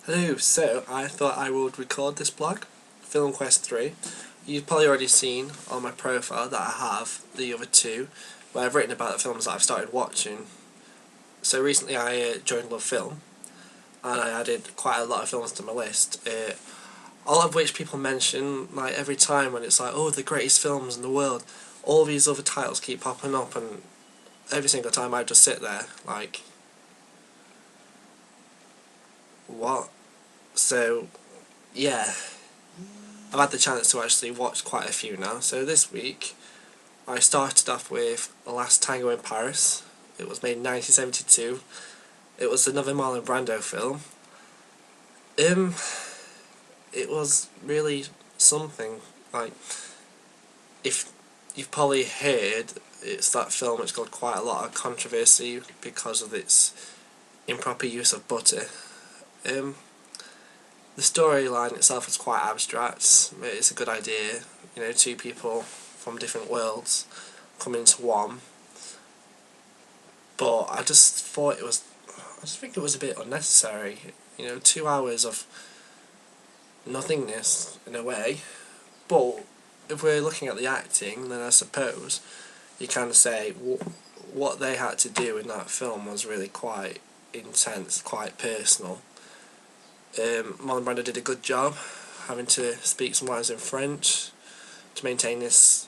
Hello, so I thought I would record this blog, Film Quest 3. You've probably already seen on my profile that I have the other two, where I've written about the films that I've started watching. So recently I joined Love Film, and I added quite a lot of films to my list, all of which people mention, like every time when it's like, oh, the greatest films in the world, all these other titles keep popping up, and every single time I just sit there, like, what? So, yeah. I've had the chance to actually watch quite a few now. So this week, I started off with The Last Tango in Paris. It was made in 1972. It was another Marlon Brando film. Um, it was really something. Like, if you've probably heard, it's that film which got quite a lot of controversy because of its improper use of butter. Um, the storyline itself is quite abstract. It's a good idea. You know, two people from different worlds come into one. But I just thought I just think it was a bit unnecessary. You know, 2 hours of nothingness in a way. But if we're looking at the acting, then I suppose you can say what they had to do in that film was really quite intense, quite personal. Marlon Brando did a good job having to speak some lines in French to maintain this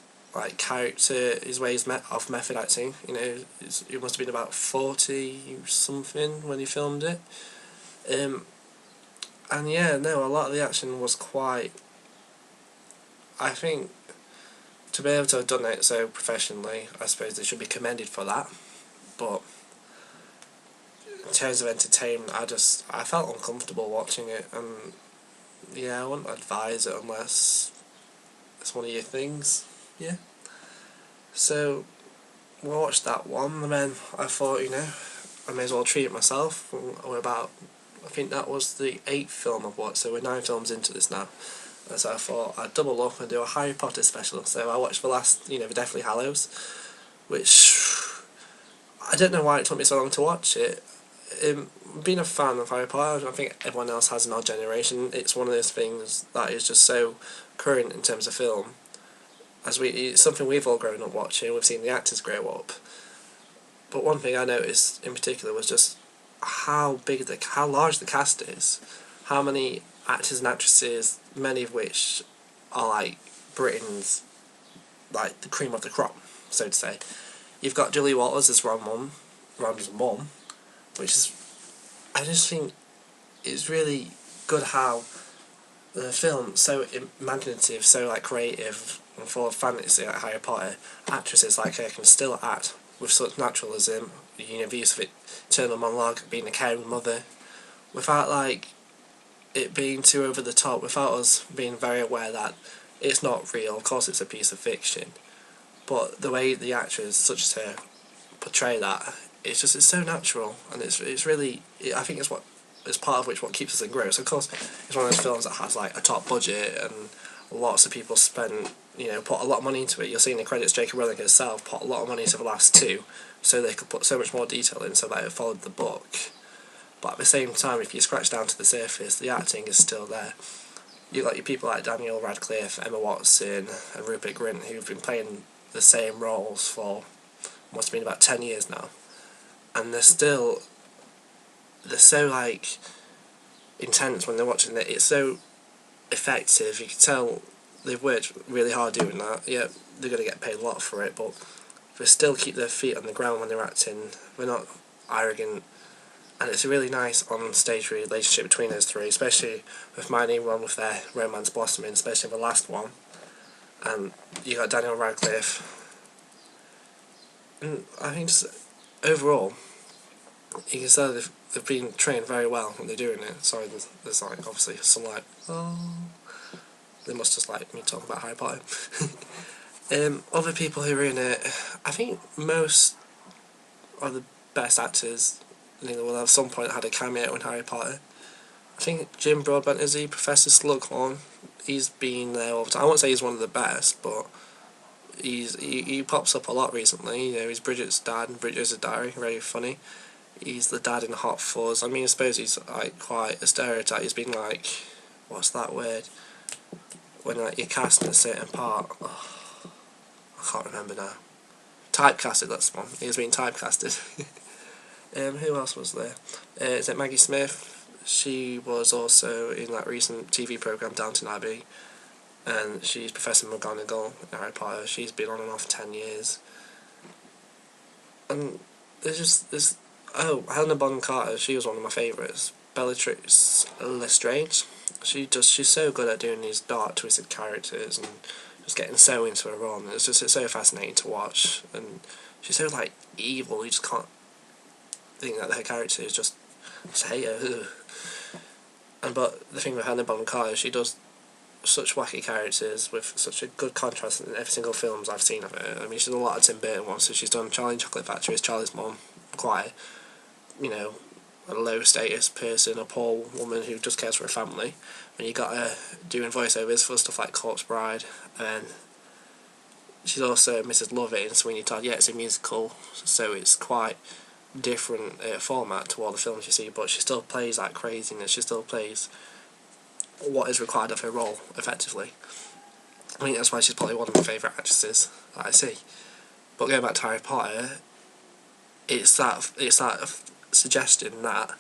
character, his ways of method acting. You know, he must have been about 40 something when he filmed it. And yeah, no, a lot of the action was quite. I think to be able to have done it so professionally, I suppose they should be commended for that. But in terms of entertainment, I felt uncomfortable watching it, and yeah, I wouldn't advise it unless it's one of your things. Yeah. So we watched that one, and then I thought, you know, I may as well treat it myself. We're about, I think that was the 8th film I've watched, so we're 9 films into this now. And so I thought I'd double up and do a Harry Potter special. So I watched the Deathly Hallows, which I don't know why it took me so long to watch it. Being a fan of Harry Potter, I think everyone else has in our generation. It's one of those things that is just so current in terms of film. It's something we've all grown up watching. We've seen the actors grow up. But one thing I noticed in particular was just how large the cast is, how many actors and actresses, many of which are like Britain's like the cream of the crop, so to say. You've got Julie Walters as Ron's mum, which is, I just think it's really good how the film so imaginative, so like creative and full of fantasy like Harry Potter, actresses like her can still act with such naturalism, you know, the use of internal monologue, being a caring mother, without like it being too over the top, without us being very aware that it's not real. Of course, it's a piece of fiction, but the way the actors such as her portray that, it's so natural, and it's really, I think it's part of what keeps us engrossed. Of course, it's one of those films that has like a top budget and lots of people put a lot of money into it. You'll see in the credits J.K. Rowling herself put a lot of money into the last two, so they could put so much more detail in so that it followed the book. But at the same time, if you scratch down to the surface, the acting is still there. You got your people like Daniel Radcliffe, Emma Watson, and Rupert Grint, who've been playing the same roles for must have been about 10 years now, and they're so like intense when they're watching it. It's so effective. You can tell they've worked really hard doing that. Yeah, they're going to get paid a lot for it, but they still keep their feet on the ground when they're acting. They're not arrogant, and it's a really nice on-stage relationship between those three, especially with Hermione and Ron with their romance blossoming, especially the last one. And you got Daniel Radcliffe, and I think just overall, you can tell they've been trained very well when they're doing it. Sorry, there's like obviously some like, oh, they must just like me talking about Harry Potter. Other people who are in it, I think most of the best actors, will have some point had a cameo in Harry Potter. I think Jim Broadbent is Professor Slughorn. He's been there all the time. I won't say he's one of the best, but he pops up a lot recently. You know, he's Bridget's dad in Bridget's Diary, very funny. he's the dad in Hot Fuzz. I mean, I suppose he's like quite a stereotype. He's been like, what's that word? When like you're cast in a certain part. Oh, I can't remember now. Typecasted, that's the one. He's been typecasted. Who else was there? Is it Maggie Smith? She was also in that recent TV programme Downton Abbey, and she's Professor McGonagall in Harry Potter. She's been on and off 10 years. And there's Helena Bonham Carter. She was one of my favourites. Bellatrix Lestrange. She's so good at doing these dark, twisted characters and just getting so into her role. And it's so fascinating to watch. And she's so like evil. You just can't think that her character is just hate her. But the thing with Helena Bonham Carter, she does such wacky characters with such a good contrast in every single films I've seen of her. I mean, she's done a lot of Tim Burton ones, so she's done Charlie and Chocolate Factory as Charlie's mum, quite, a low status person, a poor woman who just cares for her family. When you got her doing voiceovers for stuff like Corpse Bride, and she's also Mrs. Lovett in Sweeney Todd. Yeah, it's a musical, so it's quite different format to all the films you see, but she still plays that craziness. She still plays what is required of her role effectively. I mean, that's why she's probably one of my favourite actresses that I see. But going back to Harry Potter, it's that suggestion that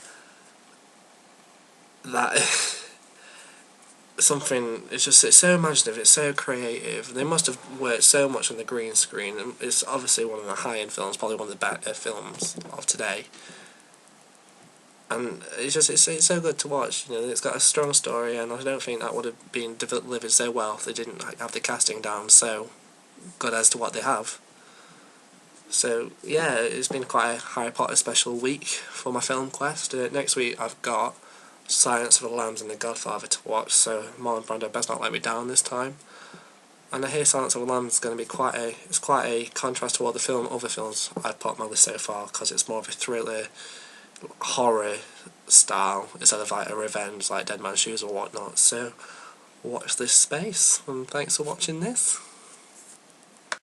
something, it's so imaginative, it's so creative. They must have worked so much on the green screen, and it's obviously one of the high-end films, probably one of the better films of today. And it's so good to watch. It's got a strong story, and I don't think that would have been delivered so well if they didn't have the casting down so good as to what they have. So yeah, it's been quite a Harry Potter special week for my film quest. Next week I've got Silence of the Lambs and The Godfather to watch, so Marlon Brando best not let me down this time. And I hear Silence of the Lambs is going to be quite a contrast to all the other films I've put on my list so far, because it's more of a thriller, horror style instead of like a revenge like Dead Man's Shoes or whatnot. So watch this space, and thanks for watching this.